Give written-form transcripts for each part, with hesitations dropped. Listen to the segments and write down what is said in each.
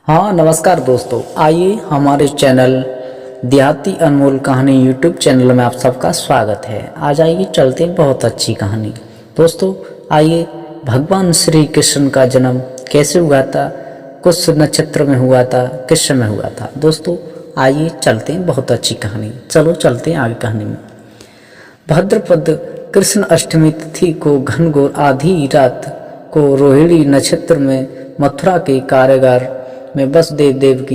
हाँ नमस्कार दोस्तों, आइए हमारे चैनल देहाती अनमोल कहानी यूट्यूब चैनल में आप सबका स्वागत है। आज आइए चलते हैं बहुत अच्छी कहानी। दोस्तों आइए, भगवान श्री कृष्ण का जन्म कैसे हुआ था, कुछ नक्षत्र में हुआ था, किस समय हुआ था। दोस्तों आइए चलते हैं बहुत अच्छी कहानी। चलो चलते हैं आगे कहानी में। भाद्रपद कृष्ण अष्टमी तिथि को घनघोर आधी रात को रोहिणी नक्षत्र में मथुरा के कारागार में वसुदेव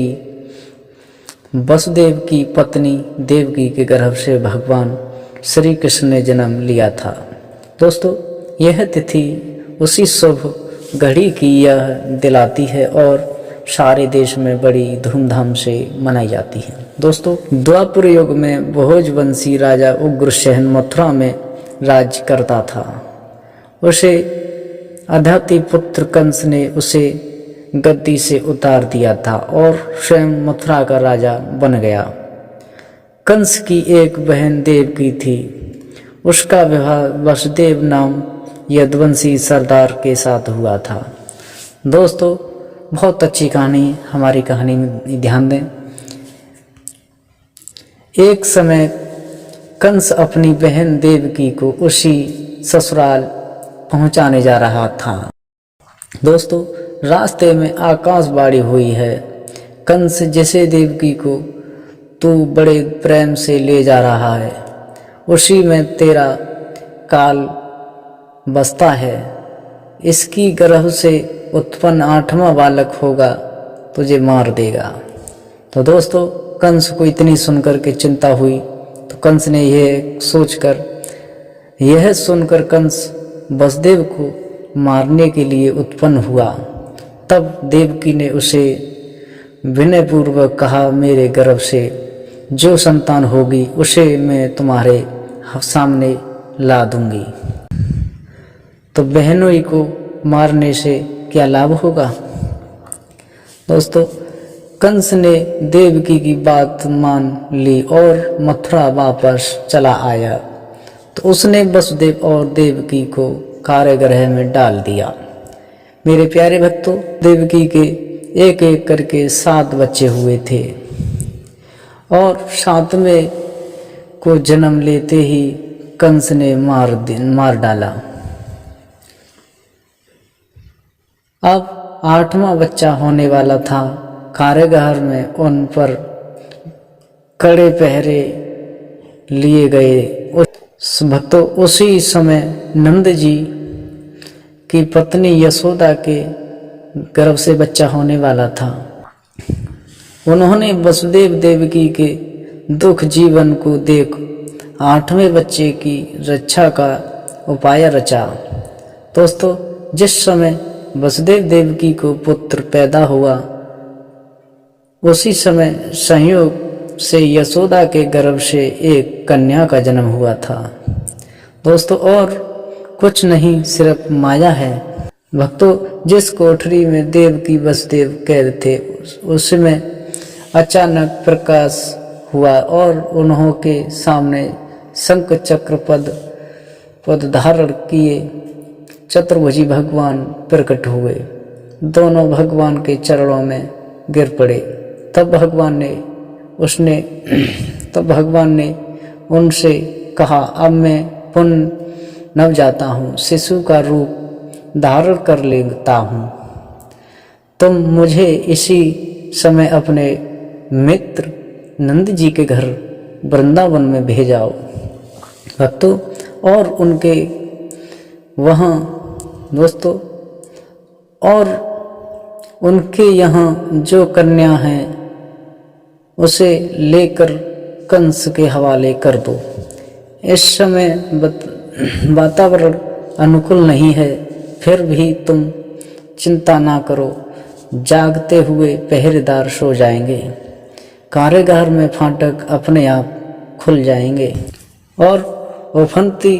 की पत्नी देवकी के गर्भ से भगवान श्री कृष्ण ने जन्म लिया था। दोस्तों यह तिथि उसी शुभ घड़ी की यह दिलाती है और सारे देश में बड़ी धूमधाम से मनाई जाती है। दोस्तों द्वापर युग में भोजवंशी राजा उग्रसेन मथुरा में राज्य करता था। उसे अदिति पुत्र कंस ने उसे गद्दी से उतार दिया था और स्वयं मथुरा का राजा बन गया। कंस की एक बहन देवकी थी। उसका विवाह वसुदेव नाम यदुवंशी सरदार के साथ हुआ था। दोस्तों बहुत अच्छी कहानी, हमारी कहानी में ध्यान दें। एक समय कंस अपनी बहन देवकी को उसी ससुराल पहुंचाने जा रहा था। दोस्तों रास्ते में आकाशवाणी हुई है, कंस जैसे देवकी को तू बड़े प्रेम से ले जा रहा है, उसी में तेरा काल बसता है। इसकी गर्भ से उत्पन्न 8वां बालक होगा, तुझे मार देगा। तो दोस्तों कंस को इतनी सुनकर के चिंता हुई, तो कंस ने यह सुनकर कंस वसुदेव को मारने के लिए उत्पन्न हुआ। तब देवकी ने उसे विनयपूर्वक कहा, मेरे गर्भ से जो संतान होगी उसे मैं तुम्हारे सामने ला दूंगी। तो बहनोई को मारने से क्या लाभ होगा। दोस्तों कंस ने देवकी की बात मान ली और मथुरा वापस चला आया। तो उसने वसुदेव और देवकी को कारागृह में डाल दिया। मेरे प्यारे भक्तों, देवकी के एक एक करके 7 बच्चे हुए थे और 7वें को जन्म लेते ही कंस ने मार डाला। अब 8वां बच्चा होने वाला था। कारागार में उन पर कड़े पहरे लिए गए। भक्तों उसी समय नंद जी की पत्नी यशोदा के गर्भ से बच्चा होने वाला था। उन्होंने वसुदेव देवकी के दुख जीवन को देख 8वें बच्चे की रक्षा का उपाय रचा। दोस्तों जिस समय वसुदेव देवकी को पुत्र पैदा हुआ, उसी समय संयोग से यशोदा के गर्भ से एक कन्या का जन्म हुआ था। दोस्तों और कुछ नहीं, सिर्फ माया है। भक्तों जिस कोठरी में देवकी वसुदेव कैद थे, उसमें अचानक प्रकाश हुआ और उन्हों के सामने शंख चक्र पद धारण किए चतुर्भुजी भगवान प्रकट हुए। दोनों भगवान के चरणों में गिर पड़े। तब भगवान ने उनसे कहा, अब मैं पुनः नव जाता हूँ, शिशु का रूप धारण कर लेता हूँ। तुम मुझे इसी समय अपने मित्र नंद जी के घर वृंदावन में भेजाओ। भक्तों और उनके वहाँ दोस्तों और उनके यहाँ जो कन्या है उसे लेकर कंस के हवाले कर दो। इस समय वातावरण अनुकूल नहीं है, फिर भी तुम चिंता ना करो, जागते हुए पहरेदार सो जाएंगे। कारागार में फाटक अपने आप खुल जाएंगे और उफनती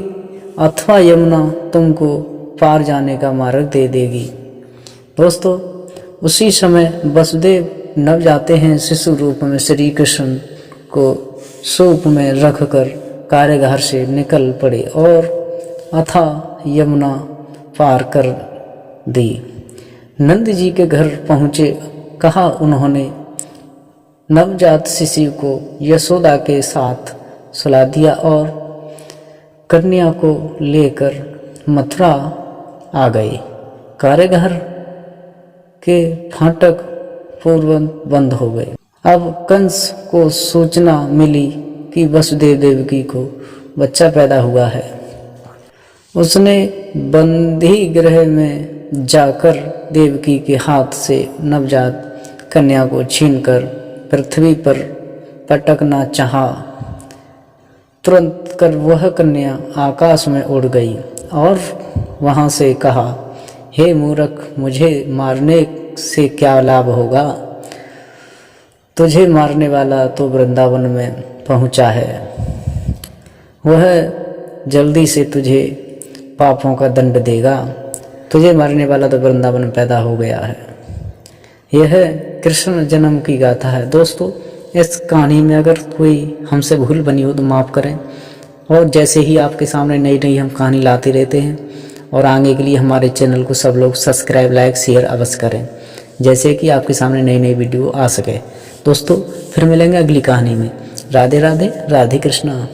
अथवा यमुना तुमको पार जाने का मार्ग दे देगी। दोस्तों उसी समय वसुदेव नव जाते हैं शिशु रूप में श्री कृष्ण को सूप में रखकर कारागार से निकल पड़े और अथाह यमुना पार कर दी। नंद जी के घर पहुँचे कहा उन्होंने नवजात शिशु को यशोदा के साथ सुला दिया और कन्या को लेकर मथुरा आ गए। कारागार के फाटक पूर्ववत बंद हो गए। अब कंस को सूचना मिली कि वसुदेव देवकी को बच्चा पैदा हुआ है। उसने बंदी गृह में जाकर देवकी के हाथ से नवजात कन्या को छीनकर पृथ्वी पर पटकना चाहा। तुरंत कर वह कन्या आकाश में उड़ गई और वहाँ से कहा, हे मूर्ख, मुझे मारने से क्या लाभ होगा? तुझे मारने वाला तो वृंदावन में पहुँचा है। वह जल्दी से तुझे पापों का दंड देगा। तुझे मारने वाला तो वृंदावन में पैदा हो गया है। यह कृष्ण जन्म की गाथा है। दोस्तों, इस कहानी में अगर कोई हमसे भूल बनी हो तो माफ़ करें। और जैसे ही आपके सामने नई नई हम कहानी लाते रहते हैं, और आगे के लिए हमारे चैनल को सब लोग सब्सक्राइब, लाइक, शेयर अवश्य करें, जैसे कि आपके सामने नई नई वीडियो आ सके। दोस्तों, फिर मिलेंगे अगली कहानी में। राधे राधे, राधे कृष्णा।